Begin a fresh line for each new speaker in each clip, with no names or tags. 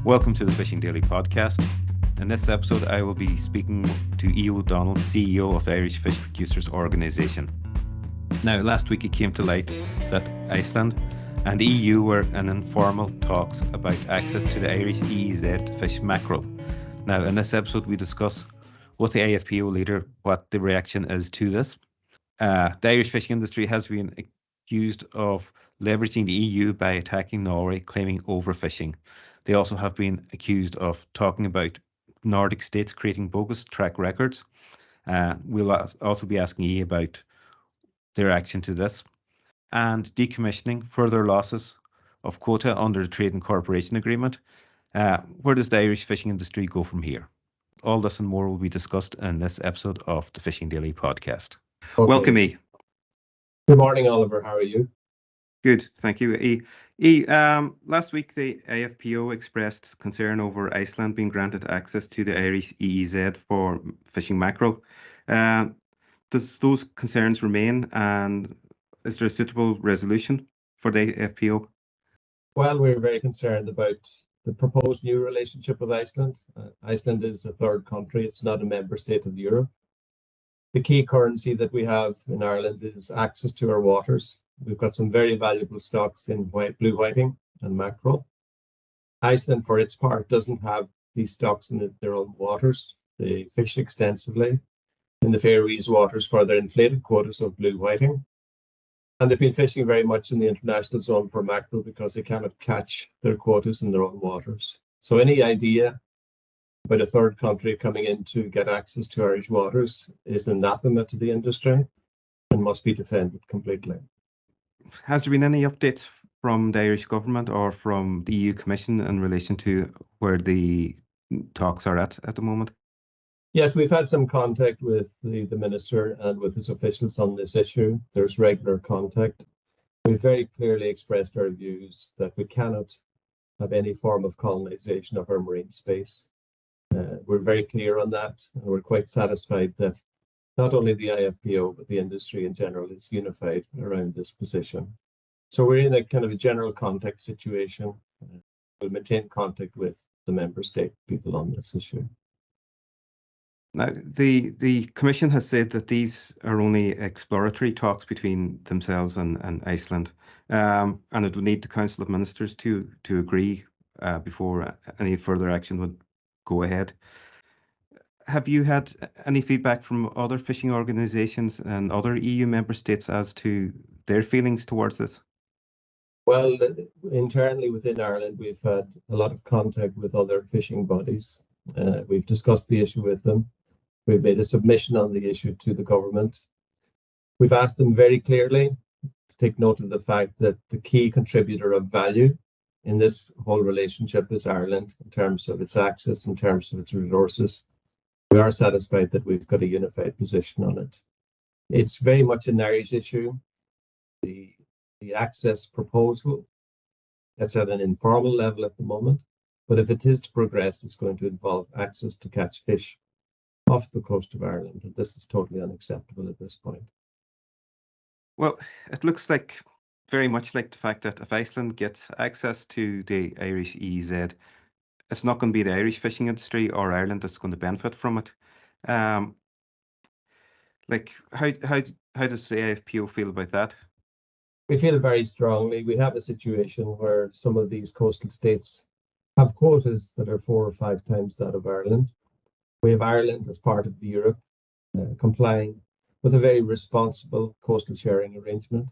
Welcome to the Fishing Daily podcast. In this episode, I will be speaking to Aodh O'Donnell, CEO of the Irish Fish Producers Organisation. Now, last week it came to light that Iceland and the EU were in informal talks about access to the Irish EEZ to fish mackerel. Now, in this episode, we discuss with the AFPO leader what the reaction is to this. The Irish fishing industry has been accused of leveraging the EU by attacking Norway, claiming overfishing. They also have been accused of talking about Nordic States creating bogus track records. We'll also be asking E about their reaction to this. And decommissioning, further losses of quota under the Trade and Cooperation Agreement. Where does the Irish fishing industry go from here? All this and more will be discussed in this episode of the Fishing Daily podcast. Okay. Welcome, E.
Good morning, Oliver. How are you?
Good, thank you, E. Last week the AFPO expressed concern over Iceland being granted access to the Irish EEZ for fishing mackerel. Does those concerns remain, and is there a suitable resolution for the AFPO?
Well, we're very concerned about the proposed new relationship with Iceland. Iceland is a third country. It's not a member state of Europe. The key currency that we have in Ireland is access to our waters. We've got some very valuable stocks in blue whiting and mackerel. Iceland, for its part, doesn't have these stocks in their own waters. They fish extensively in the Faroese waters for their inflated quotas of blue whiting. And they've been fishing very much in the international zone for mackerel because they cannot catch their quotas in their own waters. So any idea about a third country coming in to get access to Irish waters is anathema to the industry and must be defended completely.
Has there been any updates from the Irish government or from the EU Commission in relation to where the talks are at the moment?
Yes, we've had some contact with the minister and with his officials on this issue. There's regular contact. We've very clearly expressed our views that we cannot have any form of colonization of our marine space. We're very clear on that, and we're quite satisfied that not only the IFPO, but the industry in general is unified around this position. So we're in a kind of a general contact situation. We'll maintain contact with the member state people on this issue.
Now, the Commission has said that these are only exploratory talks between themselves and Iceland, and it would need the Council of Ministers to agree before any further action would go ahead. Have you had any feedback from other fishing organisations and other EU member states as to their feelings towards this?
Well, internally within Ireland, we've had a lot of contact with other fishing bodies. We've discussed the issue with them. We've made a submission on the issue to the government. We've asked them very clearly to take note of the fact that the key contributor of value in this whole relationship is Ireland, in terms of its access, in terms of its resources. We are satisfied that we've got a unified position on it. It's very much an Irish issue. The access proposal, that's at an informal level at the moment, but if it is to progress, it's going to involve access to catch fish off the coast of Ireland, and this is totally unacceptable at this point.
Well, it looks like very much like the fact that if Iceland gets access to the Irish EEZ, it's not going to be the Irish fishing industry or Ireland that's going to benefit from it. How does the AFPO feel about that?
We feel very strongly. We have a situation where some of these coastal states have quotas that are 4 or 5 times that of Ireland. We have Ireland as part of Europe complying with a very responsible coastal sharing arrangement.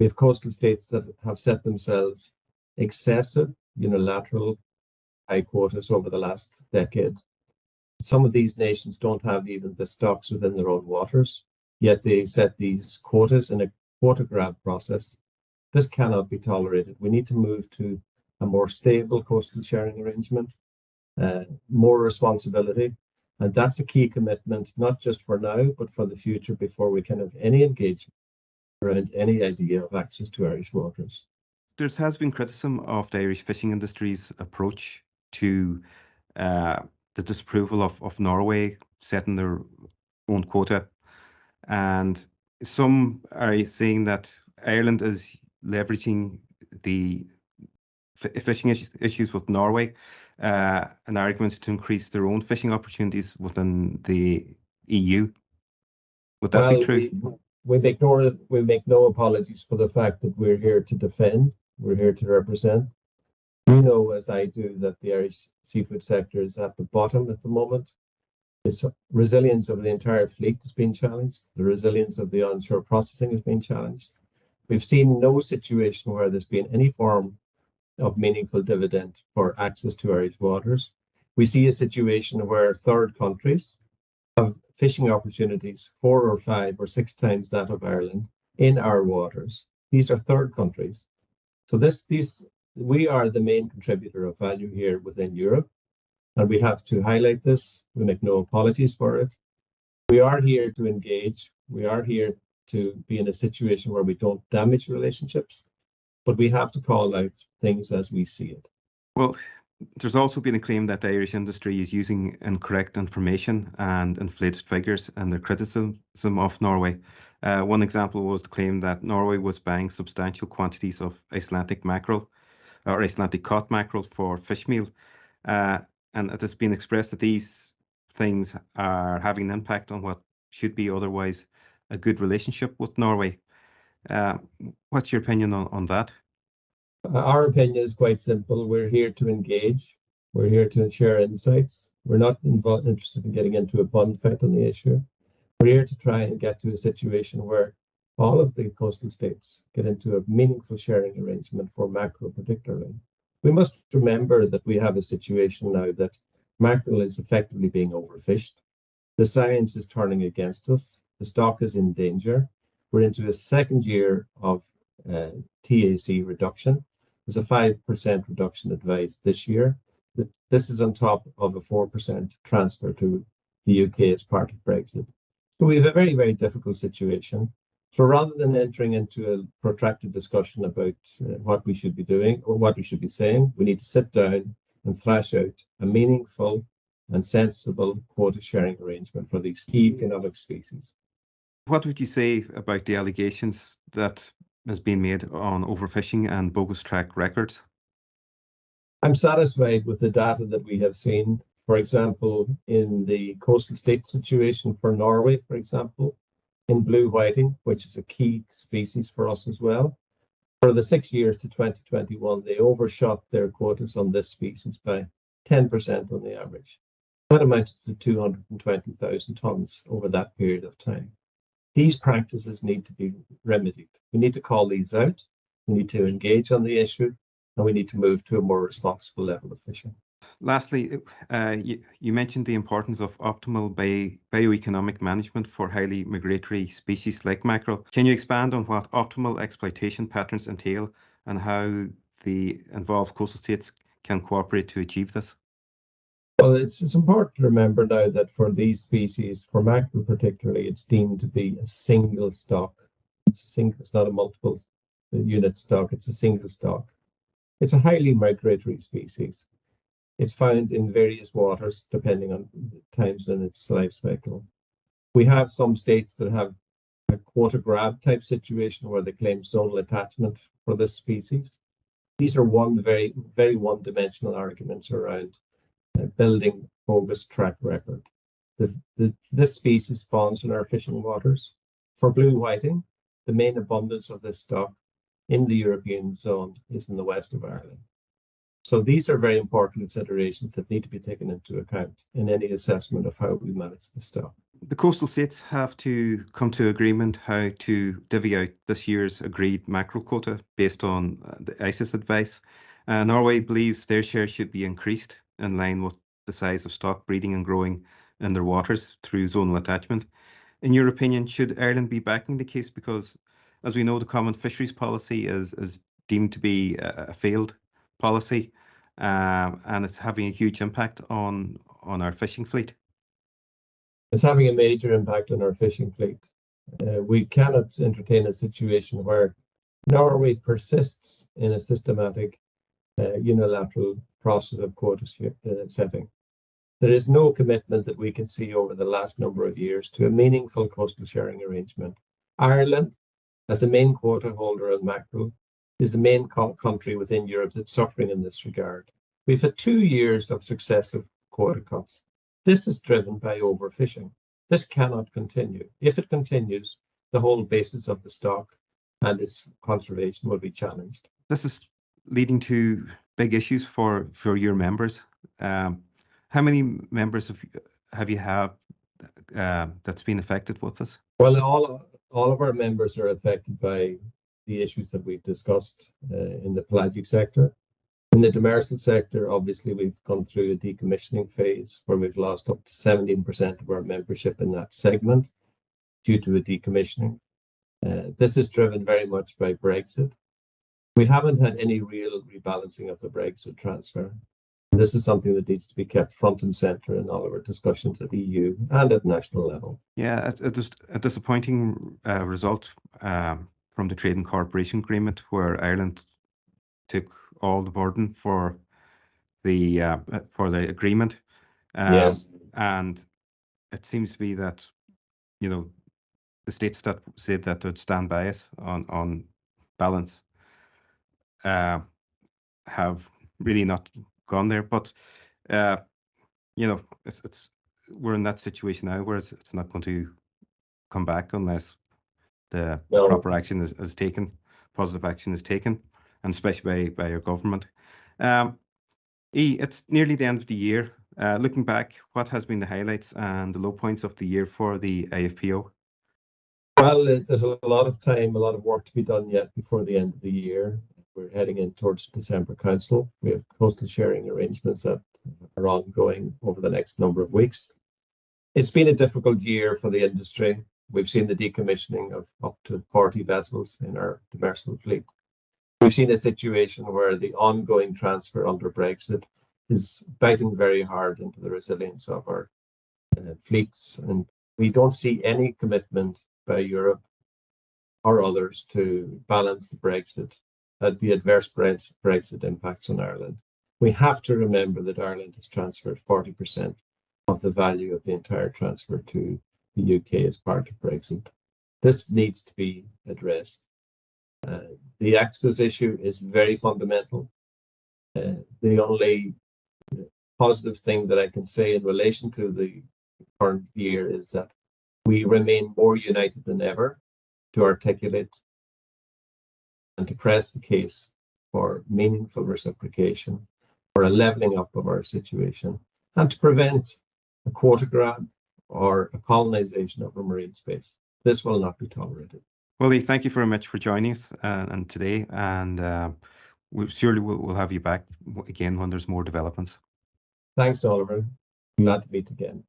We have coastal states that have set themselves excessive unilateral high quotas over the last decade. Some of these nations don't have even the stocks within their own waters, yet they set these quotas in a quota grab process. This cannot be tolerated. We need to move to a more stable coastal sharing arrangement, more responsibility, and that's a key commitment, not just for now, but for the future before we can have any engagement around any idea of access to Irish waters.
There has been criticism of the Irish fishing industry's approach to the disapproval of Norway setting their own quota, and some are saying that Ireland is leveraging the fishing issues with Norway, an argument to increase their own fishing opportunities within the EU. Would that be true?
We make no apologies for the fact that we're here to defend, we're here to represent. You know, as I do, that the Irish seafood sector is at the bottom at the moment. Its resilience of the entire fleet has been challenged. The resilience of the onshore processing has been challenged. We've seen no situation where there's been any form of meaningful dividend for access to Irish waters. We see a situation where third countries have fishing opportunities 4 or 5 or 6 times that of Ireland in our waters. These are third countries. So we are the main contributor of value here within Europe, and we have to highlight this. We make no apologies for it. We are here to engage. We are here to be in a situation where we don't damage relationships, but we have to call out things as we see it.
Well, there's also been a claim that the Irish industry is using incorrect information and inflated figures in their criticism of Norway. One example was the claim that Norway was buying substantial quantities of Icelandic mackerel or Icelandic cod mackerel for fishmeal. And it has been expressed that these things are having an impact on what should be otherwise a good relationship with Norway. What's your opinion on that?
Our opinion is quite simple. We're here to engage. We're here to share insights. We're not interested in getting into a bun fight on the issue. We're here to try and get to a situation where all of the coastal states get into a meaningful sharing arrangement for mackerel particularly. We must remember that we have a situation now that mackerel is effectively being overfished. The science is turning against us. The stock is in danger. We're into a second year of TAC reduction. There's a 5% reduction advised this year. This is on top of a 4% transfer to the UK as part of Brexit. So we have a very, very difficult situation. So rather than entering into a protracted discussion about what we should be doing or what we should be saying, we need to sit down and thrash out a meaningful and sensible quota sharing arrangement for these key economic species.
What would you say about the allegations that has been made on overfishing and bogus track records?
I'm satisfied with the data that we have seen. For example, in the coastal state situation for Norway, for example, in blue whiting, which is a key species for us as well. For the 6 years to 2021, they overshot their quotas on this species by 10% on the average. That amounted to 220,000 tonnes over that period of time. These practices need to be remedied. We need to call these out, we need to engage on the issue, and we need to move to a more responsible level of fishing.
Lastly, you mentioned the importance of optimal bioeconomic management for highly migratory species like mackerel. Can you expand on what optimal exploitation patterns entail and how the involved coastal states can cooperate to achieve this?
Well, it's important to remember now that for these species, for mackerel particularly, it's deemed to be a single stock. It's not a multiple unit stock, it's a single stock. It's a highly migratory species. It's found in various waters depending on times in its life cycle. We have some states that have a quota grab type situation where they claim zonal attachment for this species. These are very, very one-dimensional arguments around building bogus track record. This species spawns in our fishing waters. For blue whiting, the main abundance of this stock in the European zone is in the west of Ireland. So these are very important considerations that need to be taken into account in any assessment of how we manage the stock.
The coastal states have to come to agreement how to divvy out this year's agreed mackerel quota based on the ICES advice. Norway believes their share should be increased in line with the size of stock breeding and growing in their waters through zonal attachment. In your opinion, should Ireland be backing the case? Because as we know, the common fisheries policy is deemed to be a failed policy, and it's having a huge impact on our fishing fleet.
It's having a major impact on our fishing fleet. We cannot entertain a situation where Norway persists in a systematic unilateral process of quota setting. There is no commitment that we can see over the last number of years to a meaningful coastal sharing arrangement. Ireland, as the main quota holder of mackerel, is the main country within Europe that's suffering in this regard. We've had 2 years of successive quota cuts. This is driven by overfishing. This cannot continue. If it continues, the whole basis of the stock and its conservation will be challenged.
This is leading to big issues for your members. How many members have you that's been affected with this?
Well, all of our members are affected by the issues that we've discussed in the pelagic sector. In the demersal sector, obviously, we've gone through a decommissioning phase where we've lost up to 17% of our membership in that segment due to a decommissioning. This is driven very much by Brexit. We haven't had any real rebalancing of the Brexit transfer. This is something that needs to be kept front and center in all of our discussions at EU and at national level.
Yeah, it's just a disappointing result from the Trade and Cooperation Agreement, where Ireland took all the burden for the agreement.
Yes.
And it seems to be that, the states that said that they'd stand by us on balance have really not gone there. But it's we're in that situation now where it's not going to come back unless the proper action is taken, positive action is taken, and especially by your government. It's nearly the end of the year. Looking back, what has been the highlights and the low points of the year for the IFPO?
Well, there's a lot of time, a lot of work to be done yet before the end of the year. We're heading in towards December Council. We have coastal sharing arrangements that are ongoing over the next number of weeks. It's been a difficult year for the industry. We've seen the decommissioning of up to 40 vessels in our demersal fleet. We've seen a situation where the ongoing transfer under Brexit is biting very hard into the resilience of our fleets, and we don't see any commitment by Europe or others to balance the Brexit, the adverse Brexit impacts on Ireland. We have to remember that Ireland has transferred 40% of the value of the entire transfer to the UK as part of Brexit. This needs to be addressed. The access issue is very fundamental. The only positive thing that I can say in relation to the current year is that we remain more united than ever to articulate and to press the case for meaningful reciprocation, for a levelling up of our situation, and to prevent a quota grab or a colonisation of our marine space. This will not be tolerated.
Well, Lee, thank you very much for joining us and today, and we'll have you back again when there's more developments.
Thanks, Oliver. Glad to meet again.